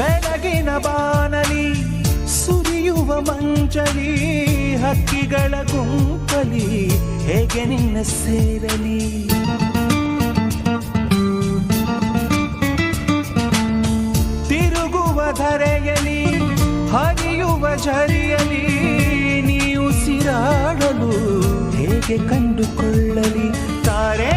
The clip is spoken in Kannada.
ಬೆಳಗಿನ ಬಾನಲಿ ಸುರಿಯುವ ಮಂಜಲಿ ಹಕ್ಕಿಗಳ ಗುಂಪಲಿ ಹೇಗೆ ನಿನ್ನ ಸೇರಲಿ ತಿರುಗುವ ಧರೆಯಲಿ ಹರಿಯುವ ಝರಿಯಲಿ ನೀವು ಸಿರಾಡಲು ಹೇಗೆ ಕಂಡುಕೊಳ್ಳಲಿ ತಾರೆ